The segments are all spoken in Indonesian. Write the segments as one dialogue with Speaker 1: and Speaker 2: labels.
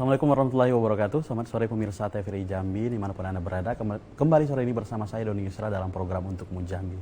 Speaker 1: Assalamualaikum warahmatullahi wabarakatuh. Selamat sore pemirsa TVRI Jambi dimanapun Anda berada. Kembali sore ini bersama saya Doni Yusra dalam program Untukmu Jambi.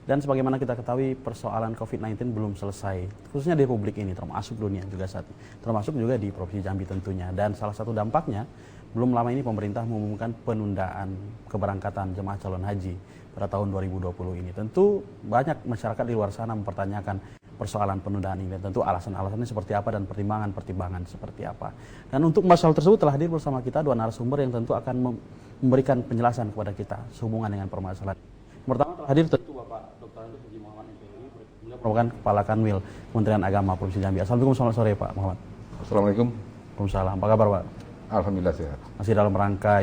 Speaker 1: Dan sebagaimana kita ketahui persoalan COVID-19 belum selesai, khususnya di Republik ini, termasuk dunia juga saat ini, termasuk juga di Provinsi Jambi tentunya. Dan salah satu dampaknya, belum lama ini pemerintah mengumumkan penundaan keberangkatan jemaah calon haji pada tahun 2020 ini. Tentu banyak masyarakat di luar sana mempertanyakan persoalan penundaan ini, tentu alasan-alasannya seperti apa dan pertimbangan-pertimbangan seperti apa. Dan untuk masalah tersebut telah hadir bersama kita dua narasumber yang tentu akan memberikan penjelasan kepada kita sehubungan dengan permasalahan. Pertama telah hadir tentu Bapak Dr. Andes Haji Muhammad MPI, beliau merupakan Kepala Kanwil Kementerian Agama Provinsi Jambi. Assalamualaikum, selamat sore Pak Muhammad.
Speaker 2: Assalamualaikum.
Speaker 1: Waalaikumsalam. Apa kabar Pak?
Speaker 2: Alhamdulillah sehat.
Speaker 1: Masih dalam rangka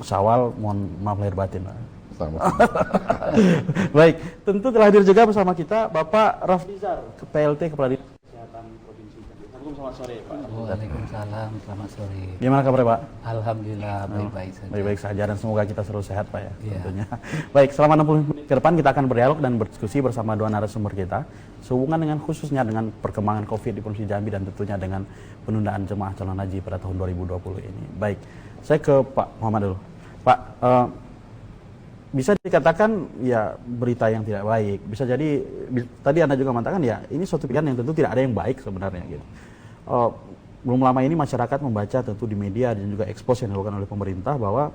Speaker 1: Syawal, mohon maaf lahir batin Pak. Baik, tentu telah hadir juga bersama kita Bapak Rafdizar, PLT Kepala Dinas Kesehatan Provinsi Jambi. Assalamualaikum, selamat sore Pak.
Speaker 3: Waalaikumsalam, selamat sore.
Speaker 1: Gimana kabarnya Pak?
Speaker 3: Alhamdulillah baik-baik saja.
Speaker 1: Baik-baik saja dan semoga kita selalu sehat Pak ya,
Speaker 3: Iya.
Speaker 1: tentunya. Baik, selama 60 menit ke depan kita akan berdialog dan berdiskusi bersama dua narasumber kita sehubungan dengan khususnya dengan perkembangan COVID di Provinsi Jambi dan tentunya dengan penundaan jemaah calon haji pada tahun 2020 ini. Baik, saya ke Pak Muhammad dulu. Pak, bisa dikatakan ya berita yang tidak baik. Bisa jadi tadi Anda juga mengatakan ya ini suatu pilihan yang tentu tidak ada yang baik sebenarnya gitu. Belum lama ini masyarakat membaca tentu di media dan juga ekspos yang dilakukan oleh pemerintah bahwa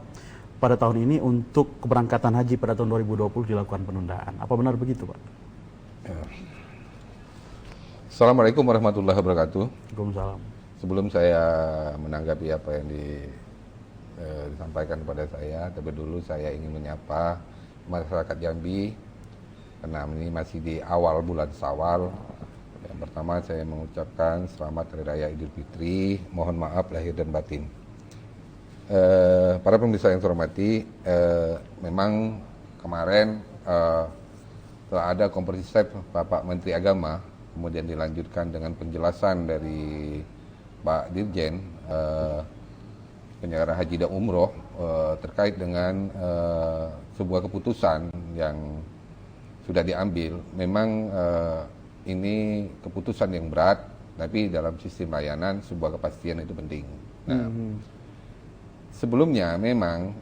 Speaker 1: pada tahun ini untuk keberangkatan haji pada tahun 2020 dilakukan penundaan. Apa benar begitu, Pak?
Speaker 2: Ya. Assalamualaikum warahmatullahi wabarakatuh.
Speaker 1: Waalaikumsalam.
Speaker 2: Sebelum saya menanggapi apa yang disampaikan kepada saya, terlebih dulu saya ingin menyapa masyarakat Jambi karena ini masih di awal bulan Syawal. Yang pertama saya mengucapkan selamat Hari Raya Idul Fitri, mohon maaf lahir dan batin. Para pemirsa yang saya hormati, memang kemarin telah ada konferensi pers Bapak Menteri Agama, kemudian dilanjutkan dengan penjelasan dari Pak Dirjen Penyelenggara Haji dan Umroh terkait dengan sebuah keputusan yang sudah diambil. Memang ini keputusan yang berat, tapi dalam sistem layanan sebuah kepastian itu penting. Nah, sebelumnya memang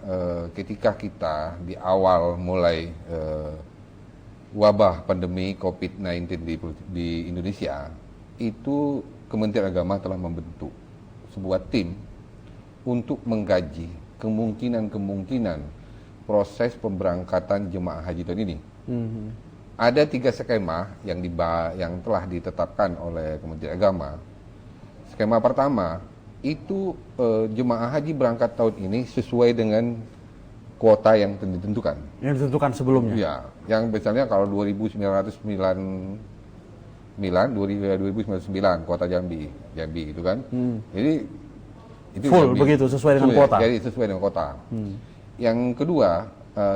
Speaker 2: ketika kita di awal mulai wabah pandemi COVID-19 di Indonesia, itu Kementerian Agama telah membentuk sebuah tim untuk mengkaji kemungkinan proses pemberangkatan jemaah haji tahun ini. Ada 3 skema yang telah ditetapkan oleh Kementerian Agama. Skema pertama itu jemaah haji berangkat tahun ini sesuai dengan kuota yang ditentukan.
Speaker 1: Yang ditentukan sebelumnya?
Speaker 2: Ya, yang misalnya kalau 2099 kuota Jambi itu kan. Jadi itu
Speaker 1: full
Speaker 2: Jambi.
Speaker 1: Begitu sesuai dengan kuota.
Speaker 2: Jadi sesuai dengan kuota. Yang kedua,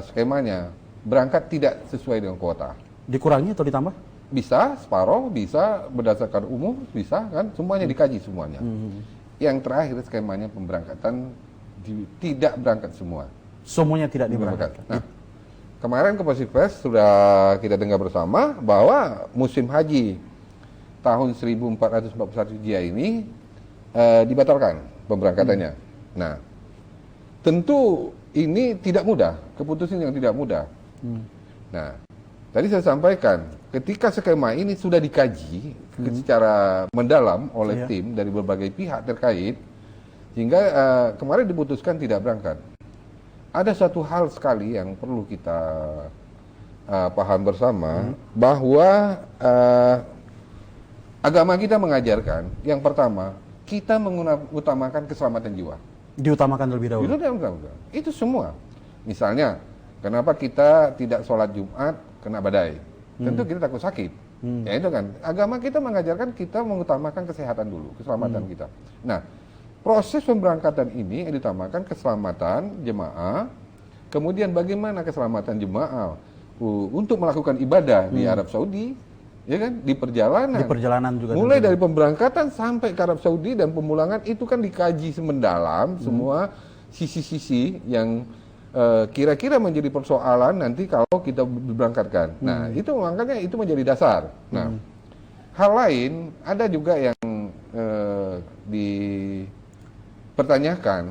Speaker 2: skemanya berangkat tidak sesuai dengan kuota.
Speaker 1: Dikurangi atau ditambah?
Speaker 2: Bisa separuh, bisa berdasarkan umum, bisa kan, semuanya dikaji semuanya. Yang terakhir skemanya pemberangkatan tidak berangkat semua.
Speaker 1: Semuanya tidak diberangkatkan.
Speaker 2: Nah, kemarin konferensi pers sudah kita dengar bersama bahwa musim haji tahun 1441 Hijriah ini dibatalkan pemberangkatannya. Nah, tentu ini tidak mudah, keputusan yang tidak mudah. Nah, tadi saya sampaikan, ketika skema ini sudah dikaji secara mendalam oleh tim dari berbagai pihak terkait, sehingga kemarin diputuskan tidak berangkat. Ada satu hal sekali yang perlu kita paham bersama, bahwa agama kita mengajarkan, yang pertama, kita mengutamakan keselamatan jiwa.
Speaker 1: Diutamakan terlebih dahulu.
Speaker 2: Itu semua. Misalnya, kenapa kita tidak sholat Jumat kena badai? Tentu kita takut sakit. Ya itu kan. Agama kita mengajarkan kita mengutamakan kesehatan dulu, keselamatan kita. Nah, proses pemberangkatan ini yang diutamakan keselamatan jemaah. Kemudian bagaimana keselamatan jemaah untuk melakukan ibadah di Arab Saudi, ya kan, di perjalanan.
Speaker 1: Di perjalanan juga.
Speaker 2: Mulai dari pemberangkatan sampai ke Arab Saudi dan pemulangan itu kan dikaji mendalam semua sisi-sisi yang kira-kira menjadi persoalan nanti kalau kita diberangkatkan. Nah, itu makanya itu menjadi dasar. Nah, hal lain ada juga yang pertanyakan,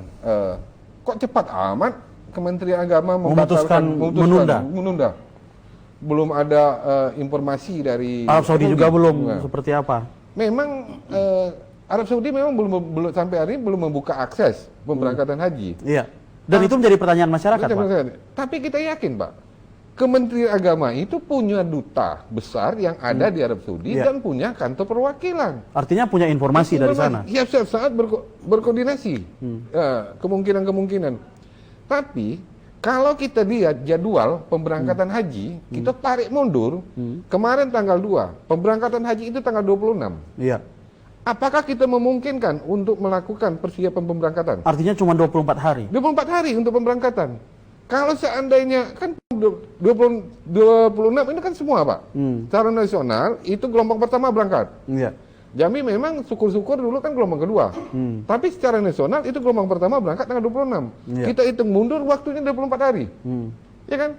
Speaker 2: kok cepat amat Kementerian Agama
Speaker 1: Memutuskan
Speaker 2: menunda. Belum ada informasi dari
Speaker 1: Arab Saudi juga belum
Speaker 2: Nah,
Speaker 1: seperti apa?
Speaker 2: memang Arab Saudi memang belum sampai hari ini belum membuka akses pemberangkatan haji.
Speaker 1: Iya. Dan itu menjadi pertanyaan masyarakat, Pak.
Speaker 2: Tapi kita yakin, Pak, Kementerian Agama itu punya duta besar yang ada di Arab Saudi
Speaker 1: Iya.
Speaker 2: dan punya kantor perwakilan.
Speaker 1: Artinya punya informasi dari sana.
Speaker 2: Siap saat berkoordinasi kemungkinan. Tapi kalau kita lihat jadwal pemberangkatan haji, kita tarik mundur. Kemarin tanggal 2, pemberangkatan haji itu tanggal 26.
Speaker 1: Iya.
Speaker 2: Apakah kita memungkinkan untuk melakukan persiapan pemberangkatan?
Speaker 1: Artinya cuma 24 hari.
Speaker 2: 24 hari untuk pemberangkatan. Kalau seandainya kan 26 ini kan semua, Pak. Secara nasional itu gelombang pertama berangkat.
Speaker 1: Iya.
Speaker 2: Jambi memang syukur-syukur dulu kan gelombang kedua. Tapi secara nasional itu gelombang pertama berangkat tanggal 26.
Speaker 1: Iya.
Speaker 2: Kita hitung mundur waktunya 24 hari. Ya kan?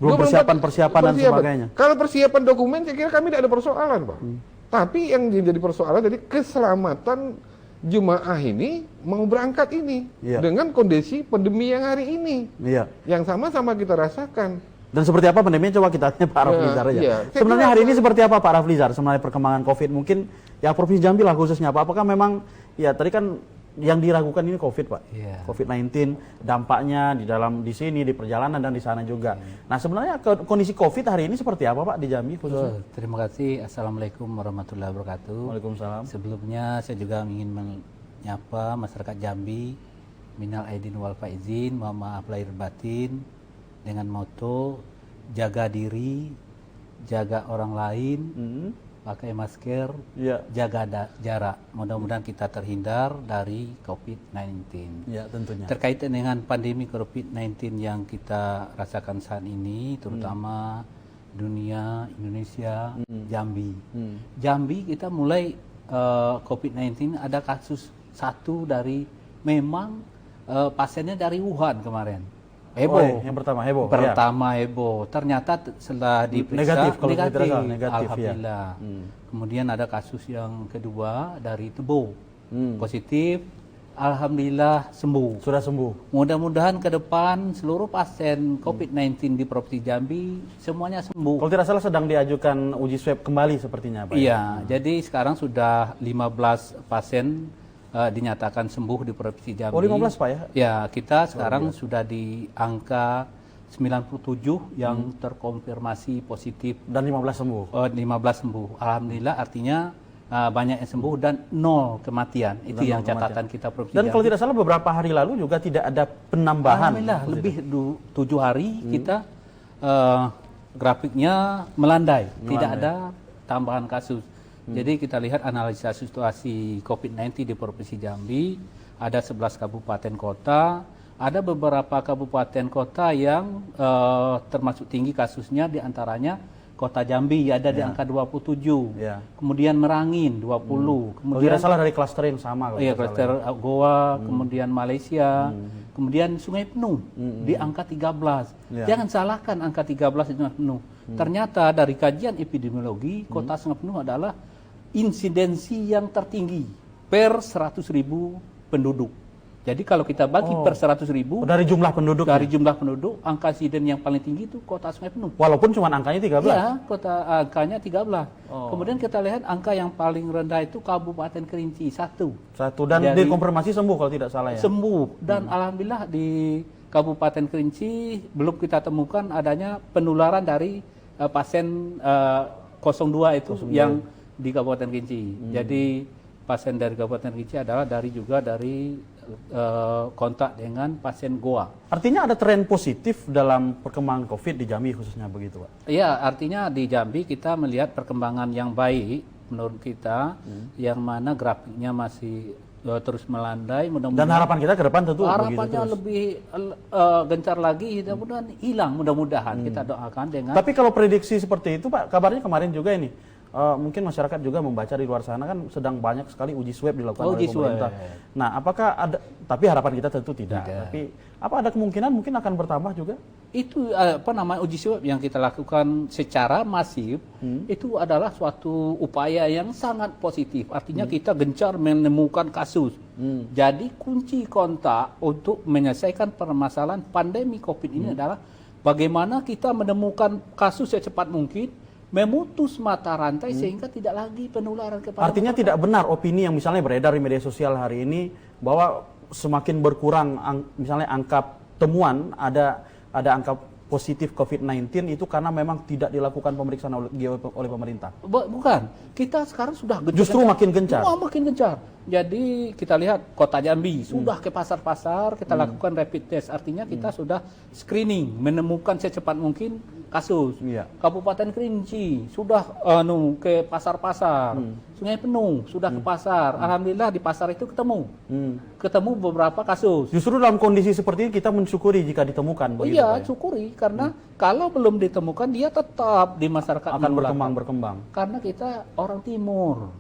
Speaker 1: Belum
Speaker 2: 24
Speaker 1: persiapan dan sebagainya.
Speaker 2: Kalau persiapan dokumen saya kira kami tidak ada persoalan, Pak. Tapi yang jadi persoalan tadi keselamatan jemaah ini mau berangkat ini
Speaker 1: Iya.
Speaker 2: dengan kondisi pandemi yang hari ini.
Speaker 1: Iya.
Speaker 2: Yang sama-sama kita rasakan.
Speaker 1: Dan seperti apa pandeminya coba kita tanya Pak Raflizar aja.
Speaker 2: Iya.
Speaker 1: Sebenarnya hari ini seperti apa Pak Raflizar sebenarnya perkembangan Covid mungkin ya Provinsi Jambi lah khususnya Pak. Apakah memang ya tadi kan yang diragukan ini Covid Pak.
Speaker 3: Iya.
Speaker 1: Covid-19 dampaknya di sini di perjalanan dan di sana juga. Nah, sebenarnya kondisi Covid hari ini seperti apa Pak di Jambi khususnya?
Speaker 3: Terima kasih. Assalamualaikum warahmatullahi wabarakatuh.
Speaker 1: Waalaikumsalam.
Speaker 3: Sebelumnya saya juga ingin menyapa masyarakat Jambi. Minal aidin wal faizin, mohon maaf lahir batin, dengan moto jaga diri, jaga orang lain, pakai masker,
Speaker 1: Iya.
Speaker 3: jaga jarak. Mudah-mudahan kita terhindar dari COVID-19.
Speaker 1: Ya, tentunya.
Speaker 3: Terkait dengan pandemi COVID-19 yang kita rasakan saat ini, terutama dunia, Indonesia, Jambi. Jambi kita mulai COVID-19 ada kasus satu dari memang pasiennya dari Wuhan kemarin. Heboh.
Speaker 1: Yang pertama heboh.
Speaker 3: Pertama heboh. Ternyata setelah diperiksa
Speaker 1: Negatif, kalau saya tidak salah, negatif, ya.
Speaker 3: Alhamdulillah. Kemudian ada kasus yang kedua dari Tebo. Positif. Alhamdulillah sembuh.
Speaker 1: Sudah sembuh.
Speaker 3: Mudah-mudahan ke depan seluruh pasien COVID-19 di Provinsi Jambi semuanya sembuh.
Speaker 1: Kalau tidak salah sedang diajukan uji swab kembali sepertinya Pak.
Speaker 3: Iya, jadi sekarang sudah 15 pasien dinyatakan sembuh di Provinsi Jambi.
Speaker 1: Oh, 15 Pak ya?
Speaker 3: Ya, kita sekarang sudah di angka 97 yang terkonfirmasi positif.
Speaker 1: Dan 15 sembuh.
Speaker 3: 15 sembuh. Alhamdulillah artinya banyak yang sembuh dan 0 kematian. Itu
Speaker 1: Dan
Speaker 3: yang
Speaker 1: 0 kematian.
Speaker 3: catatan kita Provinsi
Speaker 1: Dan
Speaker 3: Jambi.
Speaker 1: kalau tidak salah beberapa hari lalu juga tidak ada penambahan.
Speaker 3: Alhamdulillah lebih 7 hari kita grafiknya melandai. Tidak ada tambahan kasus. Jadi kita lihat analisa situasi COVID-19 di Provinsi Jambi, ada 11 kabupaten kota, ada beberapa kabupaten kota yang termasuk tinggi kasusnya, diantaranya Kota Jambi ada di angka 27,
Speaker 1: Ya.
Speaker 3: kemudian Merangin 20,
Speaker 1: Kalau tidak salah dari klaster yang sama. kalau
Speaker 3: iya,
Speaker 1: tidak
Speaker 3: klaster
Speaker 1: salah.
Speaker 3: Goa, kemudian Malaysia, kemudian Sungai Penuh di angka 13.
Speaker 1: Ya.
Speaker 3: Jangan salahkan angka 13 di Sungai Penuh. Ternyata dari kajian epidemiologi, kota Sungai Penuh adalah insidensi yang tertinggi per 100.000 penduduk. Jadi kalau kita bagi per 100.000
Speaker 1: Dari jumlah penduduk.
Speaker 3: dari jumlah penduduk, angka insiden yang paling tinggi itu kota Sungai Penuh.
Speaker 1: Walaupun cuma angkanya 13.
Speaker 3: Iya, angkanya 13. Kemudian kita lihat angka yang paling rendah itu Kabupaten Kerinci 1.
Speaker 1: Satu dan
Speaker 3: Jadi-
Speaker 1: dikonfirmasi sembuh kalau tidak salah ya.
Speaker 3: Sembuh dan alhamdulillah di Kabupaten Kerinci belum kita temukan adanya penularan dari pasien 02 itu yang di Kabupaten Kerinci. Jadi pasien dari Kabupaten Kerinci adalah dari kontak dengan pasien Goa.
Speaker 1: Artinya ada tren positif dalam perkembangan COVID di Jambi khususnya begitu Pak.
Speaker 3: Iya, artinya di Jambi kita melihat perkembangan yang baik menurut kita, yang mana grafiknya masih terus melandai.
Speaker 1: Dan
Speaker 3: Mudah-mudahan
Speaker 1: harapan kita ke depan tentu begitu
Speaker 3: harapannya
Speaker 1: terus.
Speaker 3: lebih gencar lagi, mudah-mudahan hilang, mudah-mudahan kita doakan dengan.
Speaker 1: Tapi kalau prediksi seperti itu Pak, kabarnya kemarin juga ini mungkin masyarakat juga membaca di luar sana kan sedang banyak sekali uji swab dilakukan oleh
Speaker 3: Uji swab.
Speaker 1: pemerintah. Nah, apakah ada, tapi harapan kita tentu tidak. Tapi apa ada kemungkinan mungkin akan bertambah juga?
Speaker 3: Itu uji swab yang kita lakukan secara masif itu adalah suatu upaya yang sangat positif. Artinya kita gencar menemukan kasus. Jadi kunci kontak untuk menyelesaikan permasalahan pandemi COVID ini adalah bagaimana kita menemukan kasus secepat mungkin, memutus mata rantai sehingga tidak lagi penularan kepada
Speaker 1: Artinya tidak benar opini yang misalnya beredar di media sosial hari ini bahwa semakin berkurang misalnya angka temuan ada angka positif COVID-19 itu karena memang tidak dilakukan pemeriksaan oleh pemerintah.
Speaker 3: Bukan, kita sekarang sudah gencar.
Speaker 1: Justru makin gencar.
Speaker 3: Makin gencar. Jadi kita lihat Kota Jambi sudah ke pasar-pasar kita lakukan rapid test. Artinya kita sudah screening, menemukan secepat mungkin kasus.
Speaker 1: Iya.
Speaker 3: Kabupaten Kerinci sudah ke pasar-pasar. Sungai Penuh sudah ke pasar. Alhamdulillah di pasar itu ketemu beberapa kasus.
Speaker 1: Justru dalam kondisi seperti ini kita mensyukuri jika ditemukan.
Speaker 3: Oh iya, syukuri karena kalau belum ditemukan dia tetap di masyarakat
Speaker 1: akan
Speaker 3: menularkan.
Speaker 1: berkembang.
Speaker 3: Karena kita orang timur,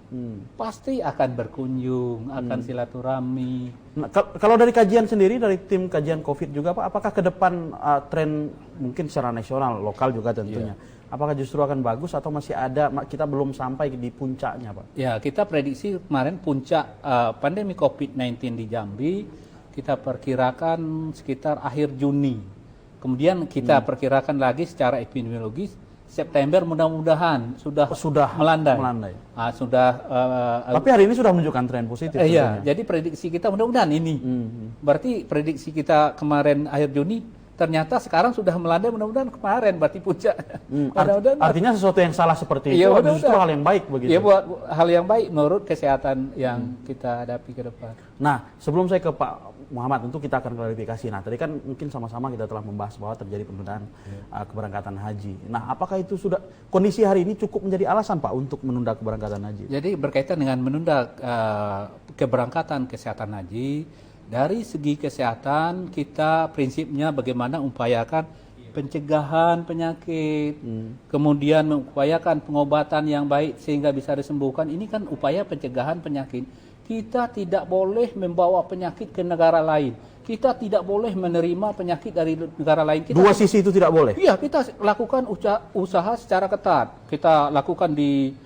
Speaker 3: pasti akan berkunjung, akan silaturahmi.
Speaker 1: Nah, kalau dari kajian sendiri dari tim kajian COVID juga Pak, apakah ke depan tren mungkin secara nasional, lokal juga tentunya, apakah justru akan bagus atau masih ada kita belum sampai di puncaknya Pak?
Speaker 3: Ya, kita prediksi kemarin puncak pandemi COVID-19 di Jambi kita perkirakan sekitar akhir Juni. Kemudian kita perkirakan lagi secara epidemiologis September mudah-mudahan sudah melandai.
Speaker 1: Tapi hari ini sudah menunjukkan tren positif.
Speaker 3: Iya, jadi prediksi kita mudah-mudahan ini. Berarti prediksi kita kemarin akhir Juni ternyata sekarang sudah melandai, mudah-mudahan kemarin berarti puncak.
Speaker 1: Artinya sesuatu yang salah seperti itu justru hal yang baik begitu.
Speaker 3: Iya, buat hal yang baik menurut kesehatan yang kita hadapi ke depan.
Speaker 1: Nah, sebelum saya ke Pak Muhammad, tentu kita akan klarifikasi. Nah, tadi kan mungkin sama-sama kita telah membahas bahwa terjadi penundaan keberangkatan haji. Nah, apakah itu sudah kondisi hari ini cukup menjadi alasan Pak untuk menunda keberangkatan haji?
Speaker 3: Jadi berkaitan dengan menunda keberangkatan kesehatan haji, dari segi kesehatan kita prinsipnya bagaimana upayakan pencegahan penyakit, kemudian mengupayakan pengobatan yang baik sehingga bisa disembuhkan. Ini kan upaya pencegahan penyakit. Kita tidak boleh membawa penyakit ke negara lain. Kita tidak boleh menerima penyakit dari negara lain.
Speaker 1: Dua sisi itu tidak boleh?
Speaker 3: Iya, kita lakukan usaha secara ketat. Kita lakukan di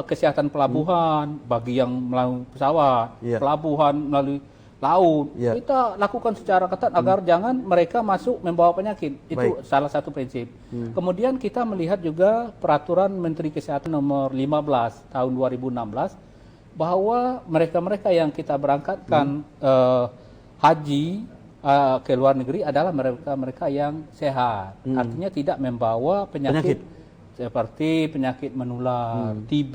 Speaker 3: kesehatan pelabuhan bagi yang melalui pesawat, pelabuhan melalui laut. Kita lakukan secara ketat agar jangan mereka masuk membawa penyakit. Itu salah satu prinsip. Kemudian kita melihat juga peraturan Menteri Kesehatan nomor 15 tahun 2016 bahwa mereka-mereka yang kita berangkatkan haji ke luar negeri adalah mereka-mereka yang sehat. Artinya tidak membawa penyakit seperti penyakit menular, TB.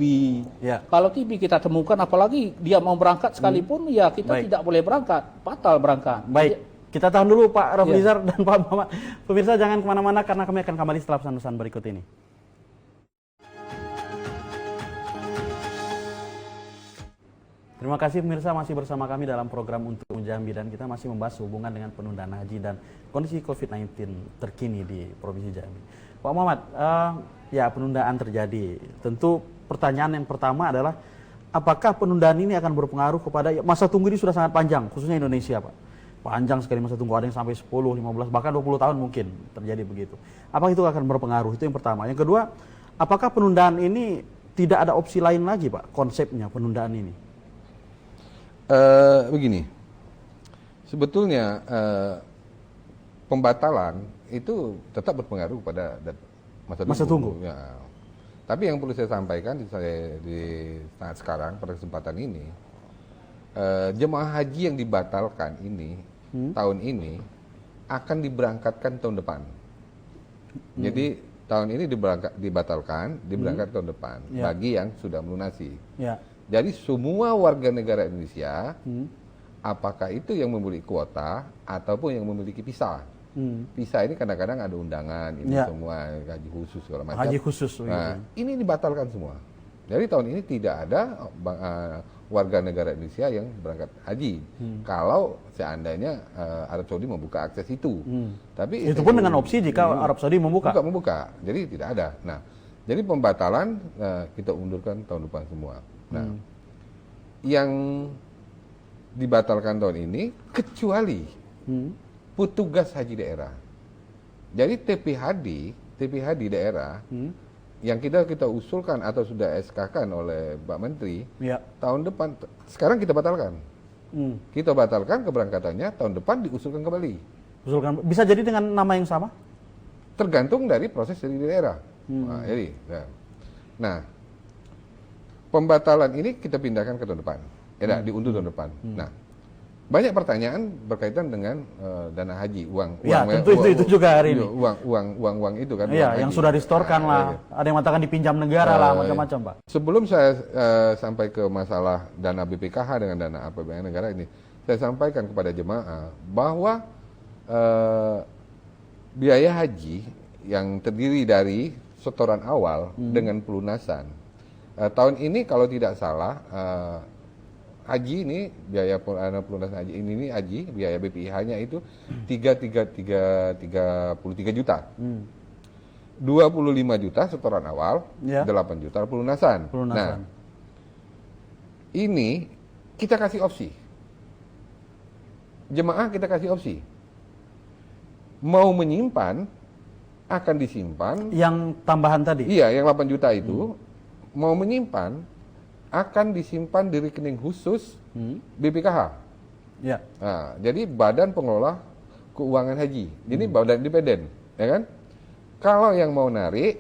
Speaker 3: Kalau TB kita temukan, apalagi dia mau berangkat sekalipun, ya kita tidak boleh berangkat, batal berangkat.
Speaker 1: Baik, kita tahan dulu Pak Raflizar dan Pak Muhammad. Pemirsa jangan kemana-mana karena kami akan kembali setelah pesan-pesan berikut ini. Terima kasih pemirsa masih bersama kami dalam program Untuk Jambi dan kita masih membahas hubungan dengan penundaan haji dan kondisi COVID-19 terkini di Provinsi Jambi. Pak Muhammad, ya penundaan terjadi. Tentu pertanyaan yang pertama adalah apakah penundaan ini akan berpengaruh kepada masa tunggu ini sudah sangat panjang, khususnya Indonesia Pak. Panjang sekali masa tunggu, ada yang sampai 10, 15, bahkan 20 tahun mungkin terjadi begitu. Apakah itu akan berpengaruh? Itu yang pertama. Yang kedua, apakah penundaan ini tidak ada opsi lain lagi Pak, konsepnya penundaan ini?
Speaker 2: Begini, sebetulnya pembatalan itu tetap berpengaruh pada masa tunggu. Ya. Tapi yang perlu saya sampaikan di saat sekarang pada kesempatan ini, jemaah haji yang dibatalkan ini tahun ini akan diberangkatkan tahun depan. Jadi tahun ini dibatalkan, diberangkat tahun depan bagi yang sudah melunasi. Jadi semua warga negara Indonesia, apakah itu yang memiliki kuota ataupun yang memiliki visa. Visa ini kadang-kadang ada undangan, ini semua haji khusus segala macam.
Speaker 1: Haji khusus.
Speaker 2: Nah, ini dibatalkan semua. Jadi tahun ini tidak ada warga negara Indonesia yang berangkat haji. Kalau seandainya Arab Saudi membuka akses itu. Tapi
Speaker 1: itu pun dengan opsi jika Arab Saudi membuka.
Speaker 2: Membuka. Jadi tidak ada. Nah, Jadi pembatalan kita undurkan tahun depan semua. Nah, yang dibatalkan tahun ini kecuali petugas haji daerah. Jadi TPHD daerah yang kita usulkan atau sudah SK-kan oleh Pak Menteri tahun depan, sekarang kita batalkan. Kita batalkan keberangkatannya, tahun depan diusulkan kembali.
Speaker 1: Bisa jadi dengan nama yang sama?
Speaker 2: Tergantung dari proses dari daerah. Nah, pembatalan ini kita pindahkan ke tahun depan. Diundur tahun depan. Nah, banyak pertanyaan berkaitan dengan dana haji, uang.
Speaker 1: Tentu itu juga hari ini.
Speaker 2: Uang itu kan.
Speaker 1: Yang sudah distorkan lah. Ada yang mengatakan dipinjam negara lah, macam-macam, Pak.
Speaker 2: Sebelum saya sampai ke masalah dana BPKH dengan dana APBN negara ini, saya sampaikan kepada jemaah bahwa biaya haji yang terdiri dari setoran awal dengan pelunasan. Tahun ini kalau tidak salah, haji ini biaya pelunasan haji ini biaya BPIH-nya itu 33 juta. 25 juta setoran awal, 8 juta pelunasan. Nah, ini kita kasih opsi. Jemaah kita kasih opsi. Mau menyimpan, akan disimpan.
Speaker 1: Yang tambahan tadi?
Speaker 2: Iya, yang 8 juta itu mau menyimpan, akan disimpan di rekening khusus BPKH.
Speaker 1: Ya.
Speaker 2: Nah, jadi Badan Pengelola Keuangan Haji. Ini badan independen, ya kan? Kalau yang mau narik,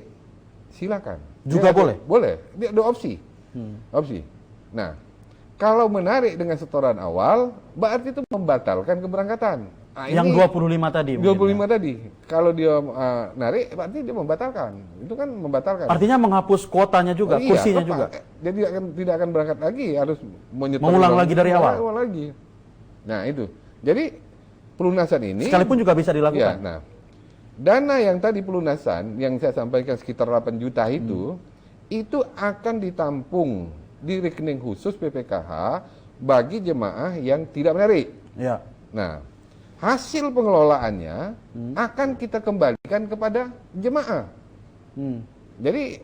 Speaker 2: silakan.
Speaker 1: Juga boleh?
Speaker 2: Boleh. Dia ada opsi. Opsi. Nah, kalau menarik dengan setoran awal, berarti itu membatalkan keberangkatan.
Speaker 1: Yang 25 tadi.
Speaker 2: 25 tadi. Kalau dia narik, berarti dia membatalkan. Itu kan membatalkan.
Speaker 1: Artinya menghapus kuotanya juga, kursinya juga.
Speaker 2: Jadi tidak akan berangkat lagi, harus
Speaker 1: mengulang lagi dari awal.
Speaker 2: Mengulang lagi. Nah, itu. Jadi pelunasan ini
Speaker 1: sekalipun juga bisa dilakukan.
Speaker 2: Ya, nah, dana yang tadi pelunasan yang saya sampaikan sekitar 8 juta itu akan ditampung di rekening khusus BPKH bagi jemaah yang tidak menarik.
Speaker 1: Ya.
Speaker 2: Nah, hasil pengelolaannya akan kita kembalikan kepada jemaah. Jadi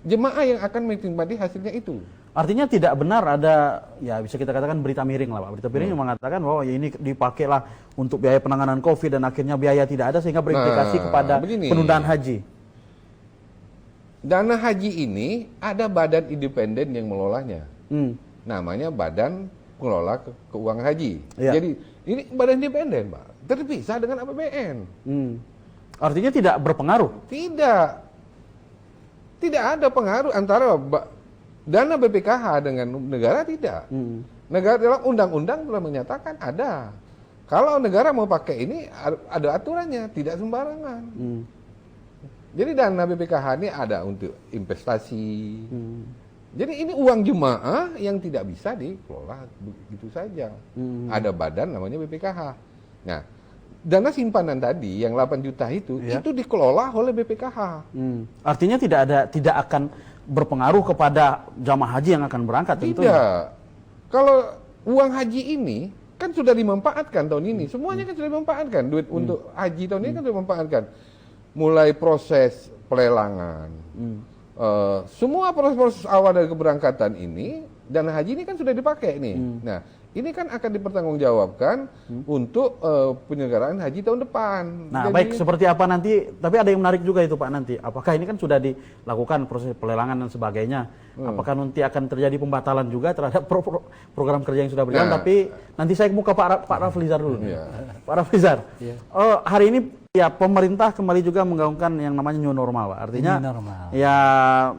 Speaker 2: jemaah yang akan menikmati hasilnya itu.
Speaker 1: Artinya tidak benar ada, ya bisa kita katakan berita miring lah Pak. Berita miring yang mengatakan bahwa ya ini dipakailah untuk biaya penanganan COVID dan akhirnya biaya tidak ada sehingga berimplikasi kepada penundaan haji. Dana
Speaker 2: haji ini ada badan independen yang mengelolanya. Namanya Badan Pengelola Keuangan Haji. Ya. Jadi ini badan independen, Pak. Terpisah dengan APBN.
Speaker 1: Artinya tidak berpengaruh?
Speaker 2: Tidak. Tidak ada pengaruh antara dana BPKH dengan negara, tidak. Negara dalam undang-undang telah menyatakan ada. Kalau negara mau pakai ini ada aturannya, tidak sembarangan. Jadi dana BPKH ini ada untuk investasi. Jadi ini uang jemaah yang tidak bisa dikelola begitu saja. Ada badan namanya BPKH. Nah, dana simpanan tadi yang 8 juta itu dikelola oleh BPKH.
Speaker 1: Artinya tidak akan berpengaruh kepada jamaah haji yang akan berangkat tentunya.
Speaker 2: Tidak. Kalau uang haji ini kan sudah dimanfaatkan tahun ini. Semuanya kan sudah dimanfaatkan. Duit untuk haji tahun ini kan sudah dimanfaatkan. Mulai proses pelelangan. Semua proses awal dari keberangkatan ini, dana haji ini kan sudah dipakai nih. Nah, ini kan akan dipertanggungjawabkan untuk penyelenggaraan haji tahun depan.
Speaker 1: Nah, baik seperti apa nanti, tapi ada yang menarik juga itu Pak nanti. Apakah ini kan sudah dilakukan proses pelelangan dan sebagainya. Apakah nanti akan terjadi pembatalan juga terhadap program kerja yang sudah berjalan, tapi nanti saya mau ke Pak Raflizar dulu. Pak Raflizar, hari ini ya pemerintah kembali juga menggaungkan yang namanya new normal, Pak. Artinya ya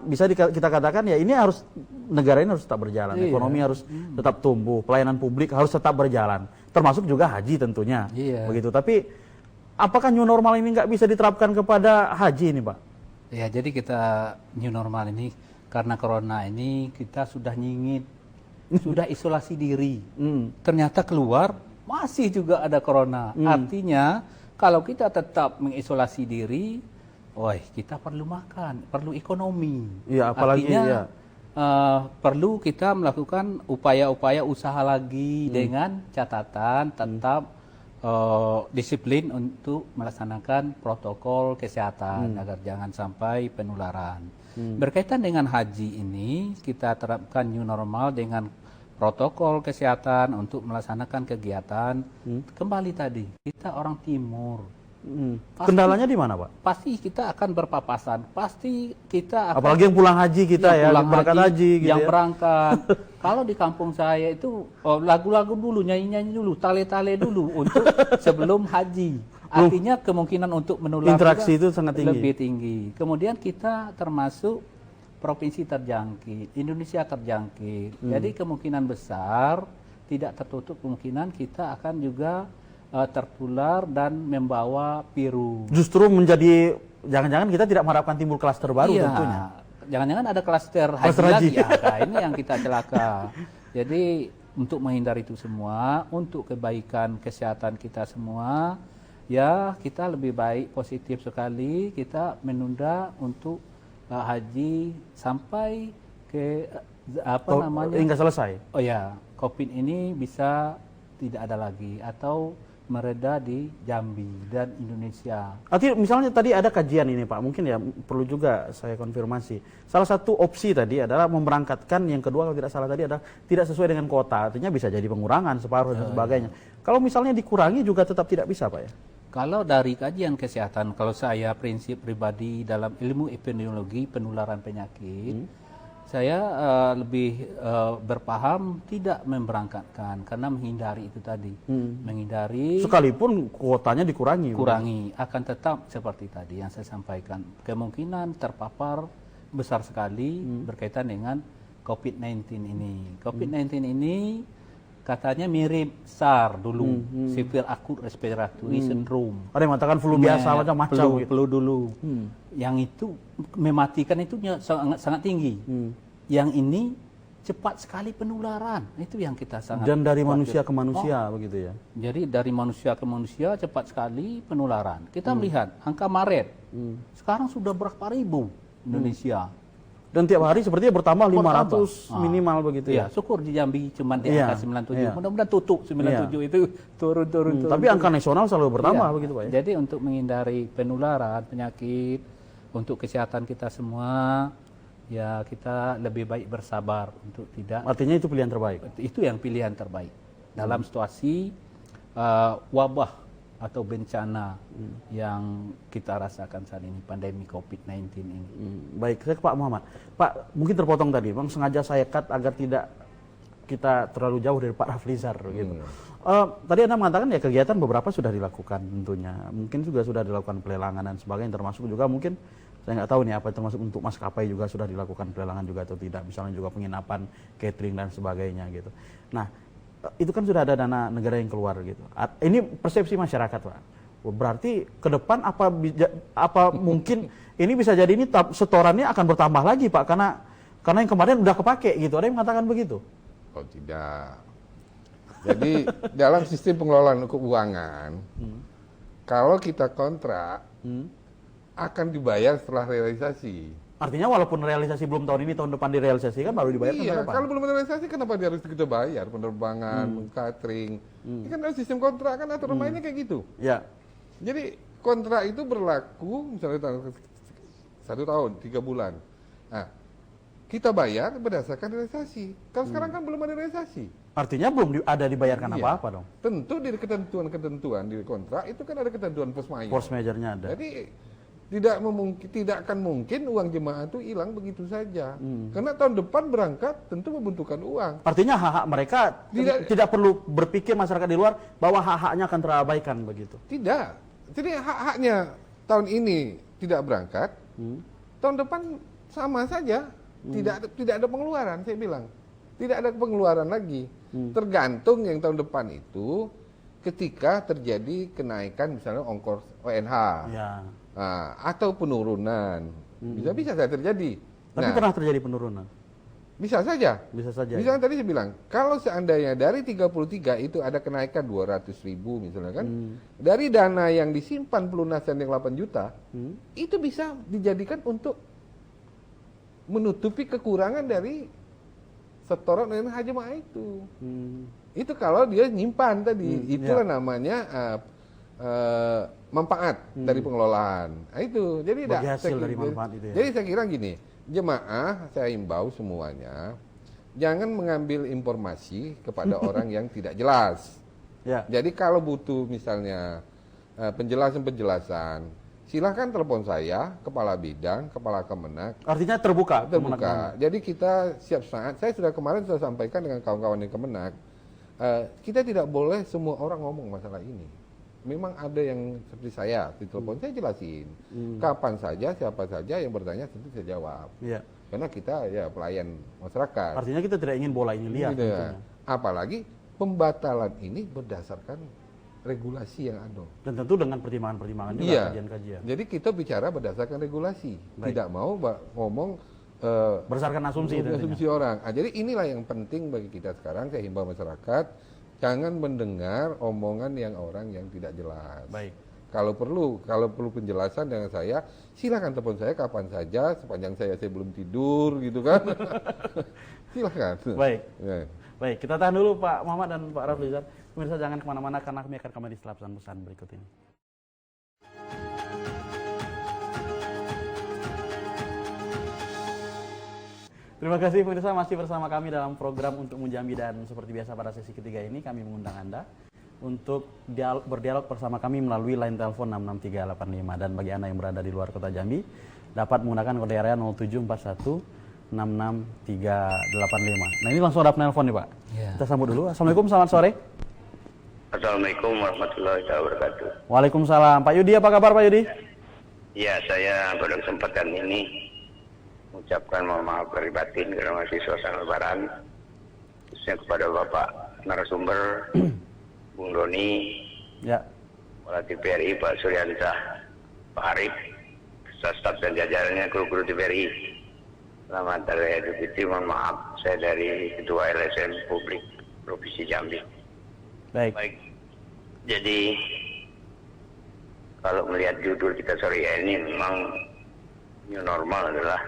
Speaker 1: bisa kita katakan ya ini harus negara ini harus tetap berjalan, ekonomi harus tetap tumbuh, pelayanan publik harus tetap berjalan, termasuk juga haji tentunya. Begitu. Tapi apakah new normal ini nggak bisa diterapkan kepada haji ini, Pak?
Speaker 3: Ya, jadi kita new normal ini karena corona ini kita sudah nyingit, sudah isolasi diri. Ternyata keluar masih juga ada corona. Artinya kalau kita tetap mengisolasi diri, kita perlu makan, perlu ekonomi.
Speaker 1: Iya, apalagi
Speaker 3: artinya perlu kita melakukan upaya-upaya usaha lagi dengan catatan tetap disiplin untuk melaksanakan protokol kesehatan agar jangan sampai penularan. Berkaitan dengan haji ini, kita terapkan new normal dengan protokol kesehatan untuk melaksanakan kegiatan. Kembali tadi, kita orang timur.
Speaker 1: Kendalanya di mana, Pak?
Speaker 3: Pasti kita akan berpapasan. Pasti kita akan,
Speaker 1: Apalagi yang pulang haji kita ya,
Speaker 3: pulang
Speaker 1: berangkat haji gitu
Speaker 3: yang
Speaker 1: ya.
Speaker 3: berangkat. Kalau di kampung saya itu lagu-lagu dulu, nyanyi-nyanyi dulu, tale-tale dulu untuk sebelum haji. Artinya kemungkinan untuk menular
Speaker 1: Interaksi
Speaker 3: juga
Speaker 1: itu sangat tinggi.
Speaker 3: lebih tinggi. Kemudian kita termasuk provinsi terjangkit, Indonesia terjangkit. Jadi kemungkinan besar tidak tertutup kemungkinan kita akan juga tertular dan membawa virus.
Speaker 1: Justru menjadi, jangan-jangan kita tidak mengharapkan timbul klaster baru
Speaker 3: Iya,
Speaker 1: tentunya.
Speaker 3: jangan-jangan ada klaster haji
Speaker 1: Klaster haji.
Speaker 3: lagi. Ya, nah, ini yang kita celaka. Jadi untuk menghindari itu semua, untuk kebaikan kesehatan kita semua, ya kita lebih baik positif sekali kita menunda untuk haji sampai ke
Speaker 1: Hingga selesai.
Speaker 3: Oh ya, COVID ini bisa tidak ada lagi atau mereda di Jambi dan Indonesia.
Speaker 1: Artinya misalnya tadi ada kajian ini Pak, mungkin ya perlu juga saya konfirmasi. Salah satu opsi tadi adalah memberangkatkan, yang kedua kalau tidak salah tadi adalah tidak sesuai dengan kuota, artinya bisa jadi pengurangan separuh dan sebagainya. Kalau misalnya dikurangi juga tetap tidak bisa Pak ya?
Speaker 3: Kalau dari kajian kesehatan, kalau saya prinsip pribadi dalam ilmu epidemiologi penularan penyakit, saya lebih berpaham tidak memberangkatkan karena menghindari itu tadi, menghindari
Speaker 1: Sekalipun kuotanya dikurangi.
Speaker 3: kurangi, akan tetap seperti tadi yang saya sampaikan, kemungkinan terpapar besar sekali berkaitan dengan COVID-19 ini. COVID-19 ini katanya mirip SARS dulu, severe acute respiratory syndrome.
Speaker 1: Ada yang mengatakan flu biasa macam-macam gitu.
Speaker 3: Flu dulu. Yang itu mematikan itu sangat tinggi. Yang ini cepat sekali penularan. Itu yang kita sangat
Speaker 1: Dan dari
Speaker 3: khawatir.
Speaker 1: manusia ke manusia begitu ya.
Speaker 3: Jadi dari manusia ke manusia cepat sekali penularan. Kita melihat angka Maret. Sekarang sudah berapa ribu Indonesia.
Speaker 1: Dan tiap hari sepertinya bertambah 500 minimal begitu ya.
Speaker 3: Ya, syukur di Jambi cuma di
Speaker 1: Iya,
Speaker 3: angka 97.
Speaker 1: iya.
Speaker 3: Mudah-mudahan tutup 97 itu turun.
Speaker 1: Tapi angka nasional selalu bertambah
Speaker 3: Iya.
Speaker 1: begitu Pak ya.
Speaker 3: Jadi untuk menghindari penularan penyakit, untuk kesehatan kita semua, ya kita lebih baik bersabar untuk tidak.
Speaker 1: Artinya itu pilihan terbaik.
Speaker 3: Itu yang pilihan terbaik dalam situasi wabah atau bencana yang kita rasakan saat ini, pandemi COVID-19 ini.
Speaker 1: Baik, saya ke Pak Muhammad. Pak, mungkin terpotong tadi, Bang, sengaja saya cut agar tidak kita terlalu jauh dari Pak Raflizar gitu. Tadi Anda mengatakan ya kegiatan beberapa sudah dilakukan tentunya. Mungkin juga sudah dilakukan pelelangan dan sebagainya, termasuk juga mungkin saya nggak tahu nih apa termasuk untuk maskapai juga sudah dilakukan pelelangan juga atau tidak. Misalnya juga penginapan, catering dan sebagainya gitu. Nah, itu kan sudah ada dana negara yang keluar gitu. Ini persepsi masyarakat Pak. Berarti ke depan apa mungkin ini bisa jadi ini setorannya akan bertambah lagi Pak karena yang kemarin udah kepake gitu. Ada yang mengatakan begitu?
Speaker 2: Oh tidak. Jadi dalam sistem pengelolaan keuangan, kalau kita kontrak akan dibayar setelah realisasi.
Speaker 1: Artinya walaupun realisasi belum tahun ini, tahun depan direalisasikan baru dibayar
Speaker 2: Iya,
Speaker 1: tahun depan.
Speaker 2: kalau belum realisasi kenapa dia harus kita bayar penerbangan, catering? Ini kan dalam sistem kontrak kan aturan mainnya kayak gitu.
Speaker 1: Ya.
Speaker 2: Jadi kontrak itu berlaku misalnya 1 tahun, 3 bulan. Nah, kita bayar berdasarkan realisasi. Kalau sekarang kan belum ada realisasi.
Speaker 1: Artinya belum ada dibayarkan
Speaker 2: Iya.
Speaker 1: apa-apa dong.
Speaker 2: Tentu di ketentuan-ketentuan di kontrak itu kan ada ketentuan force majeure.
Speaker 1: Force major-nya ada.
Speaker 2: Jadi tidak akan mungkin uang jemaah itu hilang begitu saja. Karena tahun depan berangkat tentu membutuhkan uang.
Speaker 1: Artinya hak-hak mereka tidak perlu berpikir masyarakat di luar bahwa hak-haknya akan terabaikan begitu.
Speaker 2: Tidak. Jadi hak-haknya tahun ini tidak berangkat, tahun depan sama saja. Tidak ada pengeluaran, saya bilang. Tidak ada pengeluaran lagi. Tergantung yang tahun depan itu ketika terjadi kenaikan misalnya ongkos ONH.
Speaker 1: Ya.
Speaker 2: Nah, atau penurunan. Bisa saja terjadi.
Speaker 1: Tapi pernah terjadi penurunan.
Speaker 2: Bisa saja.
Speaker 1: Bisa saja.
Speaker 2: Misalnya tadi saya bilang, kalau seandainya dari 33 itu ada kenaikan 200.000 misalnya kan, dari dana yang disimpan pelunasan yang 8 juta, itu bisa dijadikan untuk menutupi kekurangan dari setoran dan haji jemaah itu. Itu kalau dia nyimpan tadi, itulah namanya manfaat dari pengelolaan. Nah, itu. Jadi
Speaker 1: bagi hasil dari manfaat itu ya.
Speaker 2: Jadi saya kira gini, jemaah saya himbau semuanya jangan mengambil informasi kepada orang yang tidak jelas.
Speaker 1: Ya.
Speaker 2: Jadi kalau butuh misalnya penjelasan-penjelasan, silahkan telepon saya, kepala bidang, kepala Kemenak.
Speaker 1: Artinya terbuka.
Speaker 2: Terbuka. Jadi kita siap saat. Saya kemarin sudah sampaikan dengan kawan-kawan di Kemenak, kita tidak boleh semua orang ngomong masalah ini. Memang ada yang seperti saya di telepon, saya jelasin. Kapan saja, siapa saja yang bertanya tentu saya jawab.
Speaker 1: Iya.
Speaker 2: Karena kita ya pelayan masyarakat.
Speaker 1: Artinya kita tidak ingin bola ini liar.
Speaker 2: Gitu ya.
Speaker 1: tentunya.
Speaker 2: Apalagi pembatalan ini berdasarkan regulasi yang ada.
Speaker 1: Dan tentu dengan pertimbangan-pertimbangan juga,
Speaker 2: Iya.
Speaker 1: kajian-kajian.
Speaker 2: Jadi kita bicara berdasarkan regulasi.
Speaker 1: Baik.
Speaker 2: Tidak mau ngomong
Speaker 1: Berdasarkan asumsi tentunya.
Speaker 2: asumsi orang. Jadi inilah yang penting bagi kita sekarang. Saya himbau masyarakat jangan mendengar omongan yang orang yang tidak jelas.
Speaker 1: Baik.
Speaker 2: Kalau perlu penjelasan dengan saya, silakan telepon saya kapan saja sepanjang saya belum tidur gitu kan. Silakan.
Speaker 1: Baik.
Speaker 2: Ya.
Speaker 1: Baik, kita tahan dulu Pak Muhammad dan Pak Raflizar. Pemirsa jangan kemana-mana karena kami akan kembali setelah pesan-pesan berikut ini. Terima kasih pemirsa masih bersama kami dalam program Untuk Menjambi, dan seperti biasa pada sesi ketiga ini kami mengundang Anda untuk berdialog bersama kami melalui line telepon 66385, dan bagi Anda yang berada di luar kota Jambi dapat menggunakan kode area 0741 66385. Nah ini langsung ada penelpon nih Pak.
Speaker 3: Ya.
Speaker 1: Kita sambut dulu. Assalamualaikum, selamat sore.
Speaker 4: Assalamualaikum warahmatullahi wabarakatuh.
Speaker 1: Waalaikumsalam. Pak Yudi, apa kabar Pak Yudi?
Speaker 4: Ya, saya pada kesempatan ini mengucapkan mohon maaf lahir batin karena masih suasana lebaran, khususnya kepada Bapak narasumber, Bung Doni,
Speaker 1: Ya.
Speaker 4: Kepala TVRI Pak Suryantah, Pak Arif, staf dan jajarannya, kru-kru TVRI. Selamat Hari Idul Fitri, mohon maaf, saya dari Ketua LSM Publik Provinsi Jambi.
Speaker 1: Baik.
Speaker 4: Baik, jadi kalau melihat judul kita sore ini memang new normal adalah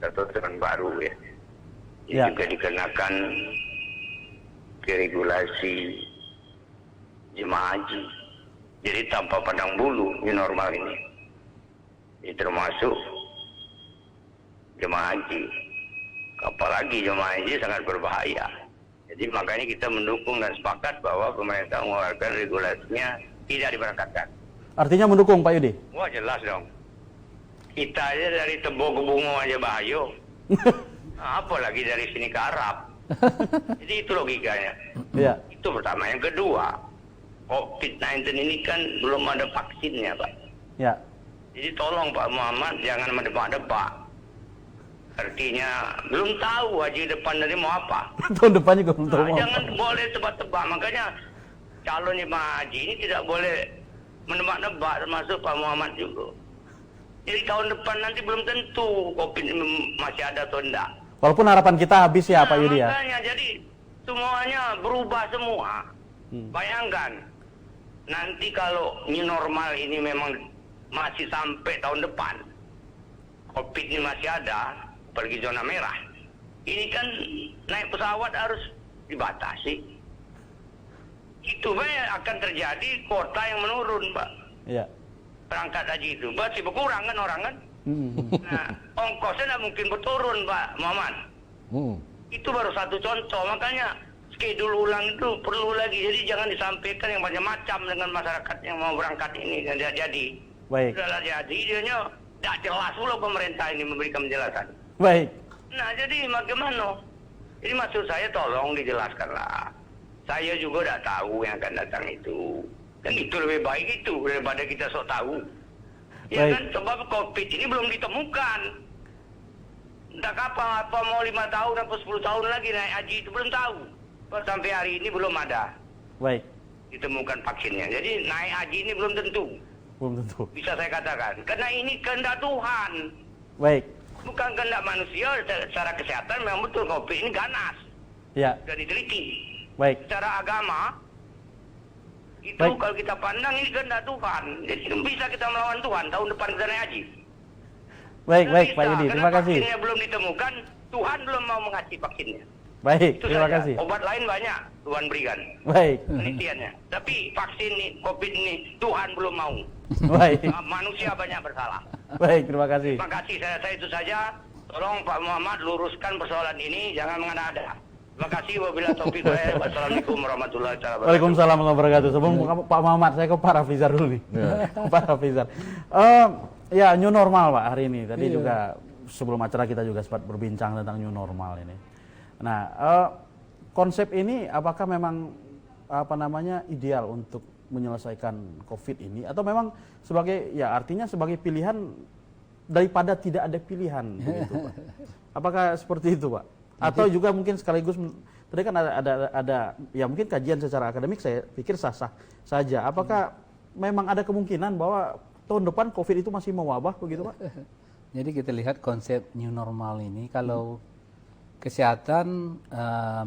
Speaker 4: tataran baru ya. Ini
Speaker 1: Ya.
Speaker 4: juga dikenakan ke regulasi jemaah haji. Jadi tanpa pandang bulu new normal ini. Ini termasuk jemaah haji. Apalagi jemaah haji sangat berbahaya. Jadi makanya kita mendukung dan sepakat bahwa pemerintah mengeluarkan regulasinya tidak diberangkatkan.
Speaker 1: Artinya mendukung Pak Yudi?
Speaker 4: Wah jelas dong. Kita aja dari Tebo ke Bungo aja bahaya. Nah, apalagi dari sini ke Arab. Jadi itu logikanya.
Speaker 1: Iya.
Speaker 4: Itu pertama. Yang kedua, COVID-19 ini kan belum ada vaksinnya Pak.
Speaker 1: Ya.
Speaker 4: Jadi tolong Pak Muhammad jangan mendebak-debak. Artinya belum tahu haji depan dari mau apa.
Speaker 1: Tahun depan juga belum tahu
Speaker 4: Nah,
Speaker 1: mau
Speaker 4: jangan
Speaker 1: apa.
Speaker 4: boleh tebak-tebak. Makanya calon jemaah haji ini tidak boleh menebak-nebak, termasuk Pak Muhammad juga. Jadi tahun depan nanti belum tentu COVID ini masih ada atau enggak.
Speaker 1: Walaupun harapan kita habis ya Pak Yudi ya.
Speaker 4: Makanya jadi semuanya berubah semua. Bayangkan nanti kalau new normal ini memang masih sampai tahun depan, COVID ini masih ada, apalagi zona merah. Ini kan naik pesawat harus dibatasi. Itu banyak akan terjadi kota yang menurun, Pak.
Speaker 1: Iya.
Speaker 4: Perangkat haji itu pasti berkurang kan orang kan. Nah, ongkosnya tidak mungkin berturun, Pak Muhammad. Itu baru satu contoh. Makanya schedule ulang itu perlu lagi. Jadi jangan disampaikan yang macam-macam dengan masyarakat yang mau berangkat ini. Tidak jadi.
Speaker 1: Baik.
Speaker 4: Sudah jadi, dianya tidak jelas pula pemerintah ini memberikan penjelasan.
Speaker 1: Baik.
Speaker 4: Nah, jadi bagaimana? Jadi maksud saya tolong dijelaskanlah. Saya juga tidak tahu yang akan datang itu. Dan itu lebih baik itu daripada kita sok tahu. Ya
Speaker 1: Baik.
Speaker 4: kan, sebab COVID ini belum ditemukan. Entah kapan, apa mau 5 tahun atau 10 tahun lagi naik haji itu belum tahu. Sampai hari ini belum ada
Speaker 1: Baik.
Speaker 4: ditemukan vaksinnya. Jadi naik haji ini belum tentu.
Speaker 1: Belum tentu.
Speaker 4: Bisa saya katakan. Karena ini kehendak Tuhan.
Speaker 1: Baik.
Speaker 4: Bukan kehendak manusia. Secara kesehatan memang betul COVID ini ganas.
Speaker 1: Ya.
Speaker 4: Sudah diteliti.
Speaker 1: Baik.
Speaker 4: Secara agama itu
Speaker 1: Baik.
Speaker 4: kalau kita pandang ini kehendak Tuhan. Jadi bisa kita melawan Tuhan tahun depan kita naik haji.
Speaker 1: Baik,
Speaker 4: Tidak
Speaker 1: baik
Speaker 4: bisa,
Speaker 1: Pak Yudi.
Speaker 4: karena
Speaker 1: Terima kasih.
Speaker 4: vaksinnya belum ditemukan, Tuhan belum mau mengasih vaksinnya.
Speaker 1: Baik,
Speaker 4: Itu
Speaker 1: terima
Speaker 4: saja.
Speaker 1: kasih.
Speaker 4: Obat lain banyak Tuhan berikan
Speaker 1: Baik.
Speaker 4: penelitiannya. Tapi vaksin ini, COVID ini Tuhan belum mau.
Speaker 1: Baik.
Speaker 4: Manusia banyak bersalah.
Speaker 1: Baik, terima kasih.
Speaker 4: Terima kasih, saya itu saja. Tolong Pak Muhammad luruskan persoalan ini, jangan mengada-ada. Terima kasih, wabillahi taufiq. Wassalamualaikum warahmatullahi wabarakatuh.
Speaker 1: Waalaikumsalam warahmatullahi wabarakatuh. Sebelum Pak Muhammad, saya ke Pak Rafizar dulu nih. Pak Rafizar. Ya, new normal Pak hari ini. Tadi juga sebelum acara kita juga sempat berbincang tentang new normal ini. Nah, konsep ini apakah memang ideal untuk menyelesaikan COVID ini, atau memang sebagai, ya artinya sebagai pilihan daripada tidak ada pilihan begitu Pak? Apakah seperti itu Pak? Atau juga mungkin sekaligus tadi kan ada ya mungkin kajian secara akademik saya pikir sah-sah saja. Apakah memang ada kemungkinan bahwa tahun depan COVID itu masih mewabah begitu Pak?
Speaker 3: Jadi kita lihat konsep new normal ini, kalau kesehatan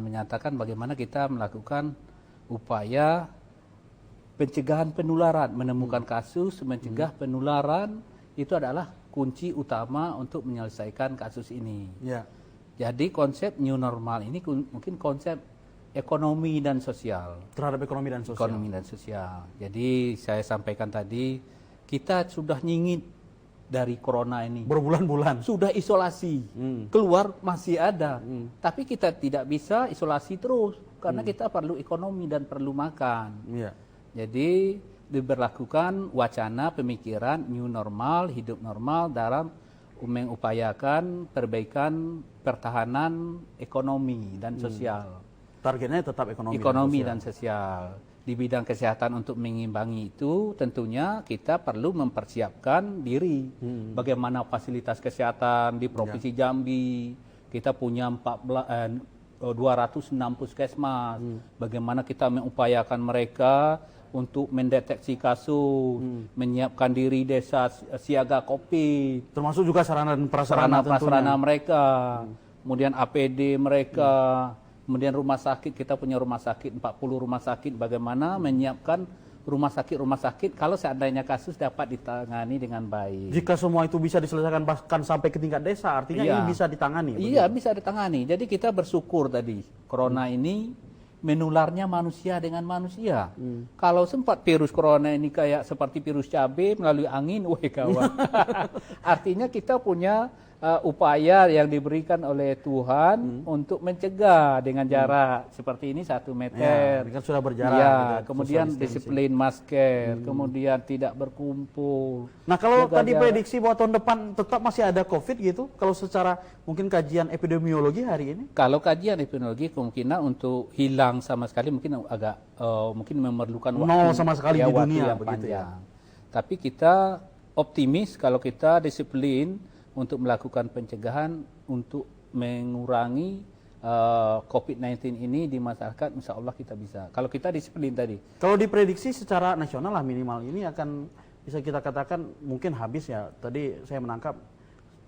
Speaker 3: menyatakan bagaimana kita melakukan upaya pencegahan penularan, menemukan kasus, mencegah penularan, itu adalah kunci utama untuk menyelesaikan kasus ini.
Speaker 1: Ya.
Speaker 3: Jadi konsep new normal ini mungkin konsep ekonomi dan sosial.
Speaker 1: Terhadap ekonomi dan sosial.
Speaker 3: Ekonomi dan sosial. Jadi saya sampaikan tadi, kita sudah nyingit dari corona ini.
Speaker 1: Berbulan-bulan.
Speaker 3: Sudah isolasi, keluar masih ada. Tapi kita tidak bisa isolasi terus, karena kita perlu ekonomi dan perlu makan.
Speaker 1: Iya.
Speaker 3: Jadi diberlakukan wacana pemikiran new normal, hidup normal dalam mengupayakan perbaikan pertahanan ekonomi dan sosial.
Speaker 1: Targetnya tetap ekonomi.
Speaker 3: Ekonomi dan sosial. Di bidang kesehatan untuk mengimbangi itu tentunya kita perlu mempersiapkan diri. Bagaimana fasilitas kesehatan di Provinsi Jambi. Kita punya 206 puskesmas. Bagaimana kita mengupayakan mereka untuk mendeteksi kasus, menyiapkan diri desa siaga COVID,
Speaker 1: termasuk juga sarana dan
Speaker 3: prasarana mereka, kemudian APD mereka, kemudian rumah sakit, kita punya rumah sakit 40 rumah sakit, bagaimana menyiapkan rumah sakit kalau seandainya kasus dapat ditangani dengan baik.
Speaker 1: Jika semua itu bisa diselesaikan bahkan sampai ke tingkat desa, artinya ini bisa ditangani.
Speaker 3: Iya, bisa ditangani. Jadi kita bersyukur tadi corona ini menularnya manusia dengan manusia. Kalau sempat virus corona ini kayak seperti virus cabai melalui angin, kawan. Artinya kita punya upaya yang diberikan oleh Tuhan untuk mencegah dengan jarak seperti ini 1 meter.
Speaker 1: Ya, kan sudah berjarak.
Speaker 3: Ya,
Speaker 1: gitu,
Speaker 3: kemudian disiplin masker, kemudian tidak berkumpul.
Speaker 1: Nah, kalau tadi prediksi bahwa tahun depan tetap masih ada COVID gitu, kalau secara mungkin kajian epidemiologi hari ini?
Speaker 3: Kalau kajian epidemiologi kemungkinan untuk hilang sama sekali mungkin agak mungkin memerlukan waktu
Speaker 1: sama sekali di dunia
Speaker 3: yang
Speaker 1: begitu
Speaker 3: panjang.
Speaker 1: ya.
Speaker 3: Tapi kita optimis kalau kita disiplin untuk melakukan pencegahan untuk mengurangi COVID-19 ini di masyarakat, insya Allah kita bisa. Kalau kita disiplin tadi.
Speaker 1: Kalau diprediksi secara nasional lah minimal ini akan bisa kita katakan mungkin habis ya. Tadi saya menangkap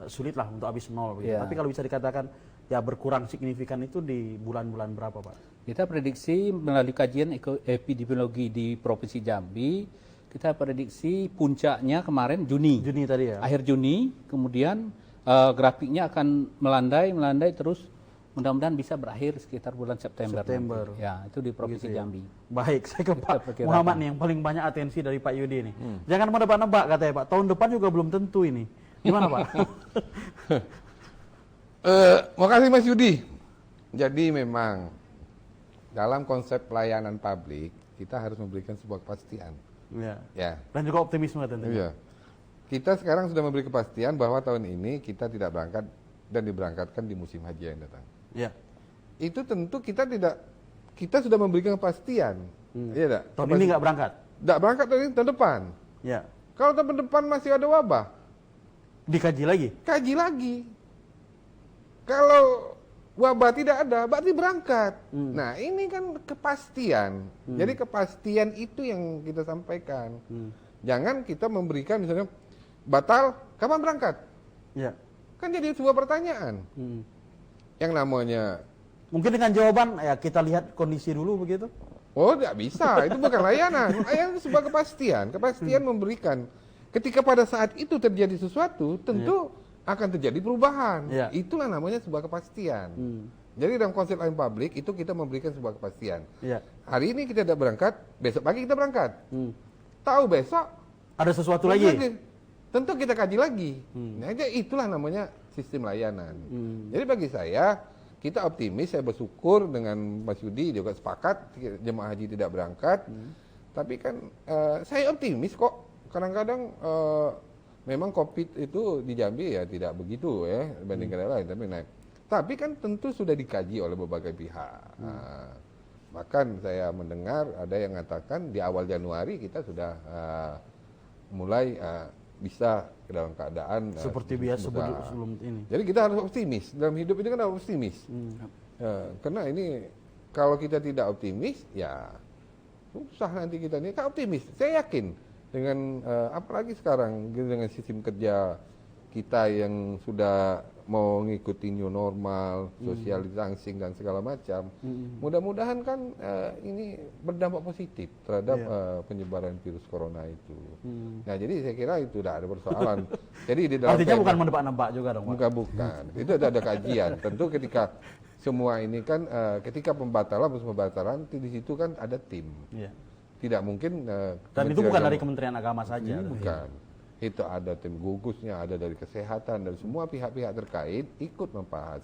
Speaker 1: sulit lah untuk habis 0 begitu. Tapi kalau bisa dikatakan ya berkurang signifikan itu di bulan-bulan berapa Pak?
Speaker 3: Kita prediksi melalui kajian epidemiologi di Provinsi Jambi, kita prediksi puncaknya kemarin Juni.
Speaker 1: Juni tadi ya.
Speaker 3: Akhir Juni, kemudian grafiknya akan melandai terus. Mudah-mudahan bisa berakhir sekitar bulan September. Ya, itu di Provinsi Jambi.
Speaker 1: Baik, saya ke Pak Muhammad nih yang paling banyak atensi dari Pak Yudi nih. Jangan menebak-nebak katanya Pak. Tahun depan juga belum tentu ini. Gimana Pak?
Speaker 2: Makasih Mas Yudi. Jadi memang dalam konsep pelayanan publik kita harus memberikan sebuah kepastian.
Speaker 1: Ya. Dan juga optimisme tentunya.
Speaker 2: Iya. Kita sekarang sudah memberi kepastian bahwa tahun ini kita tidak berangkat dan diberangkatkan di musim haji yang datang.
Speaker 1: Ya.
Speaker 2: Itu tentu kita sudah memberikan kepastian. Iya enggak?
Speaker 1: Tahun ini nggak berangkat?
Speaker 2: Nggak berangkat tahun depan.
Speaker 1: Ya.
Speaker 2: Kalau tahun depan masih ada wabah,
Speaker 1: dikaji lagi?
Speaker 2: Kaji lagi. Kalau wabah tidak ada, berarti berangkat. Nah, ini kan kepastian. Jadi kepastian itu yang kita sampaikan. Jangan kita memberikan misalnya batal, kapan berangkat?
Speaker 1: Ya.
Speaker 2: Kan jadi sebuah pertanyaan. Yang namanya
Speaker 1: mungkin dengan jawaban ya kita lihat kondisi dulu begitu.
Speaker 2: Oh, tidak bisa. Itu bukan layanan. Layanan itu sebuah kepastian. Kepastian memberikan ketika pada saat itu terjadi sesuatu, tentu akan terjadi perubahan. Itulah namanya sebuah kepastian. Jadi dalam konsep layanan publik itu kita memberikan sebuah kepastian. Hari ini kita tidak berangkat, besok pagi kita berangkat. Tahu besok
Speaker 1: ada sesuatu lagi.
Speaker 2: Tentu kita kaji lagi. Nah, itulah namanya sistem layanan. Jadi bagi saya, kita optimis, saya bersyukur dengan Mas Yudi juga sepakat jemaah haji tidak berangkat. Tapi kan saya optimis kok. Kadang-kadang memang COVID itu di Jambi ya tidak begitu ya dibanding daerah lain, tapi naik. Tapi kan tentu sudah dikaji oleh berbagai pihak. Bahkan saya mendengar ada yang mengatakan di awal Januari kita sudah mulai bisa ke dalam keadaan
Speaker 1: seperti biasa sebelum ini.
Speaker 2: Jadi kita harus optimis. Dalam hidup ini kan harus optimis. Karena ini kalau kita tidak optimis, ya susah nanti kita ini. Kan optimis. Saya yakin dengan apalagi sekarang dengan sistem kerja kita yang sudah mau ngikutin new normal, social distancing dan segala macam. Mudah-mudahan kan ini berdampak positif terhadap penyebaran virus corona itu. Nah, jadi saya kira itu tidak ada persoalan. Jadi di dalam
Speaker 1: artinya bukan menebak-nebak juga dong, Pak?
Speaker 2: Bukan. Itu ada kajian. Tentu ketika semua ini kan ketika pembatalan di situ kan ada tim.
Speaker 1: Iya.
Speaker 2: Tidak mungkin
Speaker 1: dan itu bukan dari Kementerian Agama saja.
Speaker 2: Bukan. Itu ada tim gugusnya, ada dari kesehatan, dan semua pihak-pihak terkait ikut membahas.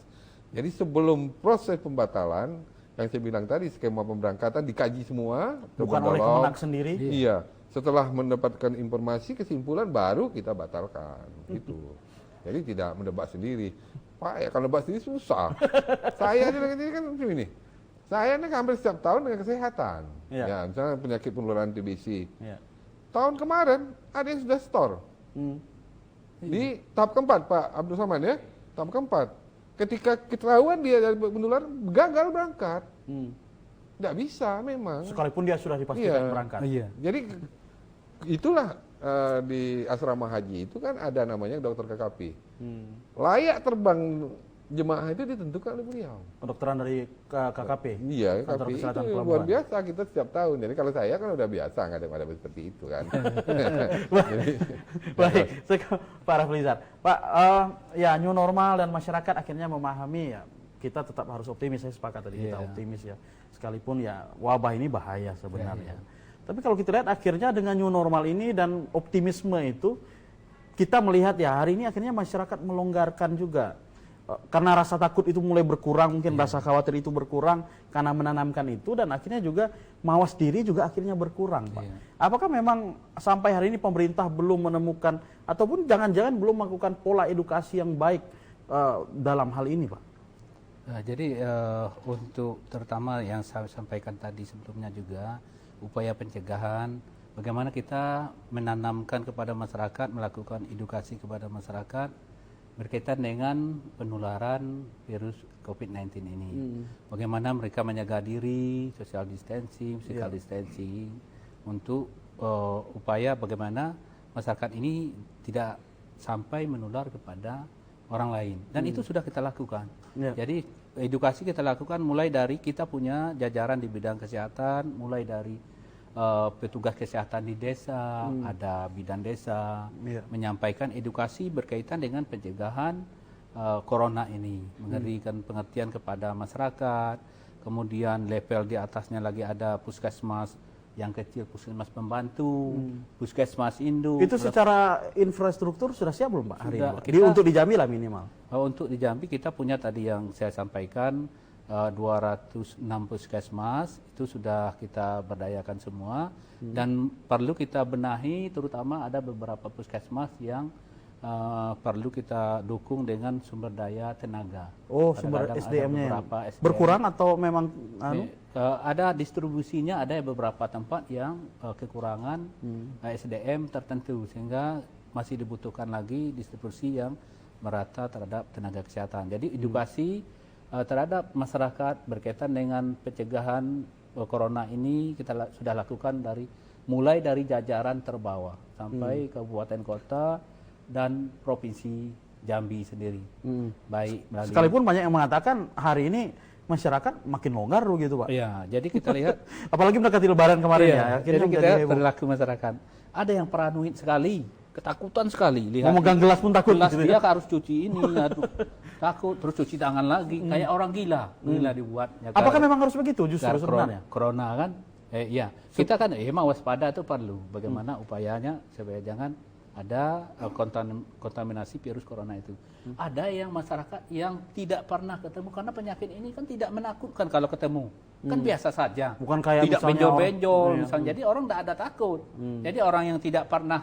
Speaker 2: Jadi sebelum proses pembatalan, yang saya bilang tadi, skema pemberangkatan dikaji semua.
Speaker 1: Bukan oleh Kemenak sendiri?
Speaker 2: Iya. Setelah mendapatkan informasi, kesimpulan baru kita batalkan. Gitu. Jadi tidak menebak sendiri. Pak, ya kalau nebak sendiri susah. Saya dengan ini kan ini. Saya ini hampir setiap tahun dengan kesehatan. Ya, misalnya penyakit penularan TBC. Ya. Tahun kemarin ada yang sudah store di tahap keempat, Pak Abdul Somad ya, tahap keempat. Ketika ketahuan dia dari menular, gagal berangkat. Tidak bisa memang.
Speaker 1: Sekalipun dia sudah dipastikan berangkat.
Speaker 3: Iya.
Speaker 2: Jadi itulah di asrama haji itu kan ada namanya dokter KKP. Layak terbang jemaah itu ditentukan oleh beliau.
Speaker 1: Kedokteran dari KKP?
Speaker 2: Iya, KKP itu luar biasa kita setiap tahun. Jadi kalau saya kan udah biasa nggak ada seperti itu kan.
Speaker 1: Baik, Pak Raflizar. Pak, ya new normal dan masyarakat akhirnya memahami ya kita tetap harus optimis. Saya sepakat tadi kita optimis ya. Sekalipun ya wabah ini bahaya sebenarnya. Tapi kalau kita lihat akhirnya dengan new normal ini dan optimisme itu kita melihat ya hari ini akhirnya masyarakat melonggarkan juga. Karena rasa takut itu mulai berkurang, mungkin rasa khawatir itu berkurang karena menanamkan itu, dan akhirnya juga mawas diri juga akhirnya berkurang, Pak. Apakah memang sampai hari ini pemerintah belum menemukan ataupun jangan-jangan belum melakukan pola edukasi yang baik dalam hal ini, Pak?
Speaker 3: Jadi untuk terutama yang saya sampaikan tadi sebelumnya juga upaya pencegahan, bagaimana kita menanamkan kepada masyarakat, melakukan edukasi kepada masyarakat berkaitan dengan penularan virus COVID-19 ini. Bagaimana mereka menjaga diri, social distancing, physical distancing, untuk upaya bagaimana masyarakat ini tidak sampai menular kepada orang lain. Dan itu sudah kita lakukan. Jadi edukasi kita lakukan mulai dari kita punya jajaran di bidang kesehatan, mulai dari petugas kesehatan di desa, ada bidan desa, menyampaikan edukasi berkaitan dengan pencegahan corona ini, memberikan pengertian kepada masyarakat. Kemudian level di atasnya lagi ada puskesmas yang kecil, puskesmas pembantu, puskesmas induk.
Speaker 1: Itu secara infrastruktur sudah siap belum, Pak? Hari ini, untuk di Jambi lah minimal.
Speaker 3: Untuk di Jambi kita punya tadi yang saya sampaikan 206 puskesmas itu sudah kita berdayakan semua, dan perlu kita benahi, terutama ada beberapa puskesmas yang perlu kita dukung dengan sumber daya tenaga.
Speaker 1: Sumber SDM-nya berkurang atau memang
Speaker 3: ada distribusinya, ada beberapa tempat yang kekurangan SDM tertentu, sehingga masih dibutuhkan lagi distribusi yang merata terhadap tenaga kesehatan. Jadi edukasi terhadap masyarakat berkaitan dengan pencegahan corona ini kita sudah lakukan mulai dari jajaran terbawah sampai kabupaten kota dan provinsi Jambi sendiri. Baik melalui,
Speaker 1: sekalipun banyak yang mengatakan hari ini masyarakat makin longgar gitu, Pak.
Speaker 3: Iya, jadi kita lihat
Speaker 1: apalagi mendekati Lebaran kemarin ya.
Speaker 3: Jadi kita lihat perilaku masyarakat. Ada yang paranoid sekali, ketakutan sekali. Lihat
Speaker 1: memegang gelas pun takut.
Speaker 3: Gelas dia harus cuci ini, takut, terus cuci tangan lagi, kayak orang gila dibuat.
Speaker 1: Apakah memang harus begitu justru sebenarnya?
Speaker 3: Corona kan, iya. Kita kan emang waspada itu perlu. Bagaimana upayanya supaya jangan ada kontaminasi virus corona itu. Ada yang masyarakat yang tidak pernah ketemu karena penyakit ini kan tidak menakutkan kalau ketemu. Kan biasa saja.
Speaker 1: Bukan kayak
Speaker 3: tidak
Speaker 1: misalnya
Speaker 3: benjol-benjol
Speaker 1: iya.
Speaker 3: misalnya. Jadi orang tidak ada takut. Jadi orang yang tidak pernah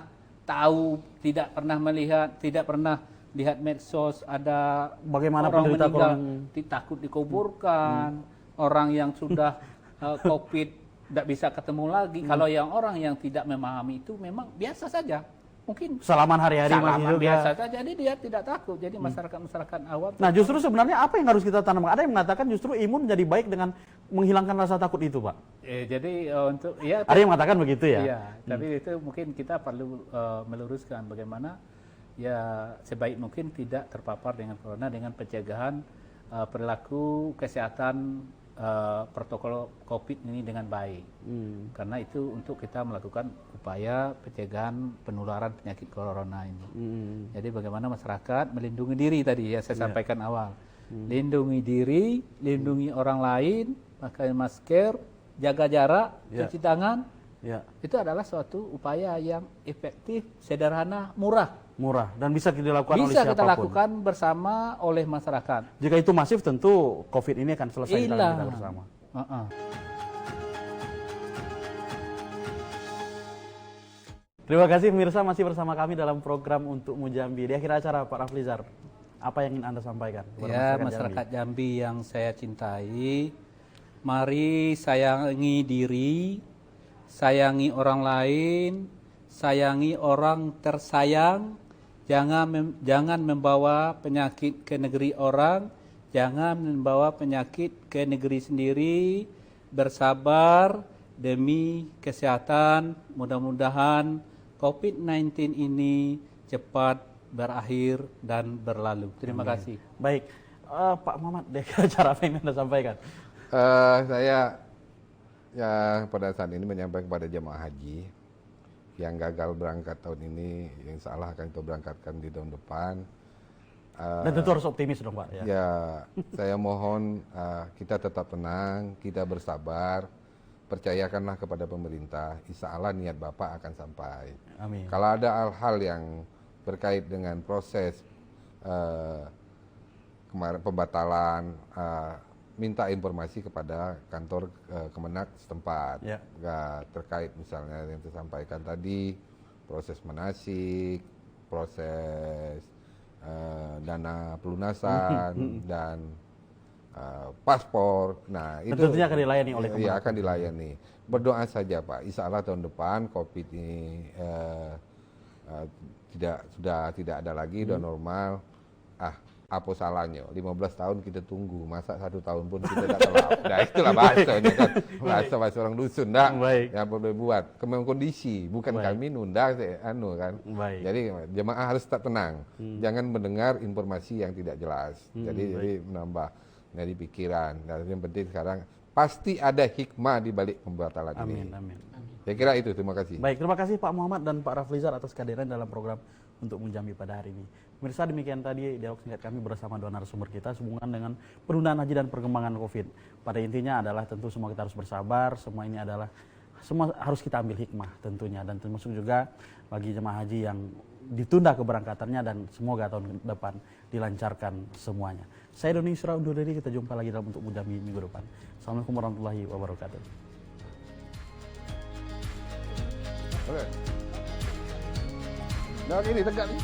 Speaker 3: tahu, tidak pernah melihat, tidak pernah lihat medsos ada
Speaker 1: Bagaimana
Speaker 3: orang
Speaker 1: penderita
Speaker 3: meninggal
Speaker 1: corona.
Speaker 3: takut dikuburkan, orang yang sudah COVID tidak bisa ketemu lagi. Kalau yang orang yang tidak memahami itu memang biasa saja. Mungkin
Speaker 1: Salaman hari-hari masih
Speaker 3: salaman
Speaker 1: juga.
Speaker 3: biasa saja, jadi dia tidak takut. Jadi masyarakat awam.
Speaker 1: Nah, justru sebenarnya apa yang harus kita tanamkan? Ada yang mengatakan justru imun menjadi baik dengan menghilangkan rasa takut itu, Pak.
Speaker 3: Jadi untuk ya.
Speaker 1: Ada yang mengatakan begitu ya?
Speaker 3: Iya, tapi itu mungkin kita perlu meluruskan bagaimana ya sebaik mungkin tidak terpapar dengan corona dengan pencegahan perilaku kesehatan protokol COVID ini dengan baik. Karena itu untuk kita melakukan upaya pencegahan penularan penyakit corona ini. Jadi bagaimana masyarakat melindungi diri tadi ya saya sampaikan awal. Lindungi diri, lindungi orang lain, pakai masker, jaga jarak, cuci tangan.
Speaker 1: Ya.
Speaker 3: Itu adalah suatu upaya yang efektif, sederhana, murah.
Speaker 1: Dan bisa dilakukan oleh
Speaker 3: Bisa
Speaker 1: siapapun.
Speaker 3: kita lakukan bersama oleh masyarakat.
Speaker 1: Jika itu masif tentu COVID ini akan selesai di tangan kita
Speaker 3: Hilang.
Speaker 1: bersama. Terima kasih pemirsa masih bersama kami dalam program Untuk Jambi. Di akhir acara Pak Raflizar, apa yang ingin Anda sampaikan kepada
Speaker 3: Ya, masyarakat Jambi yang saya cintai, mari sayangi diri, sayangi orang lain, sayangi orang tersayang, jangan membawa penyakit ke negeri orang, jangan membawa penyakit ke negeri sendiri, bersabar demi kesehatan, mudah-mudahan COVID-19 ini cepat berakhir dan berlalu. Terima kasih.
Speaker 1: Baik, Pak Muhammad, di akhir acara apa yang Anda sampaikan?
Speaker 2: Saya ya pada saat ini menyampaikan kepada jemaah haji yang gagal berangkat tahun ini, yang salah akan kita berangkatkan di tahun depan.
Speaker 1: Dan tentu harus optimis dong, Pak.
Speaker 2: Ya, saya mohon kita tetap tenang, kita bersabar, percayakanlah kepada pemerintah. Insya Allah niat Bapak akan sampai.
Speaker 1: Amin.
Speaker 2: Kalau ada hal-hal yang berkait dengan proses kemarin pembatalan, minta informasi kepada kantor Kemenak setempat.
Speaker 1: Ya.
Speaker 2: Terkait misalnya yang disampaikan tadi, proses manasik, proses dana pelunasan dan paspor. Nah, itu
Speaker 1: tentunya akan dilayani oleh Kemenak.
Speaker 2: Iya, akan dilayani. Berdoa saja, Pak. Insya Allah tahun depan COVID ini sudah tidak ada lagi, sudah normal. Apa salahnya? 15 tahun kita tunggu, masa 1 tahun pun kita tidak kelap. Nah, itulah bahasanya kan. Bahasa orang dusun, enggak? Yang boleh buat. Memang kondisi, bukan kami nunda kan. Jadi jemaah harus tetap tenang. Jangan mendengar informasi yang tidak jelas. Jadi menambah dari pikiran. Dan yang penting sekarang pasti ada hikmah di balik pembatalan ini.
Speaker 1: Amin.
Speaker 2: Saya kira itu, terima kasih.
Speaker 1: Baik, terima kasih Pak Muhammad dan Pak Raflizar atas kehadiran dalam program Untuk Jambi pada hari ini. Pemirsa, demikian tadi dialog singkat kami bersama dua narasumber kita sehubungan dengan penundaan haji dan perkembangan COVID. Pada intinya adalah tentu semua kita harus bersabar, semua harus kita ambil hikmah tentunya, dan termasuk juga bagi jemaah haji yang ditunda keberangkatannya, dan semoga tahun depan dilancarkan semuanya. Saya Doni Yusra undur diri, kita jumpa lagi dalam Untuk Jambi minggu depan. Assalamualaikum warahmatullahi wabarakatuh.
Speaker 2: Oke. Nah, ini tegak nih.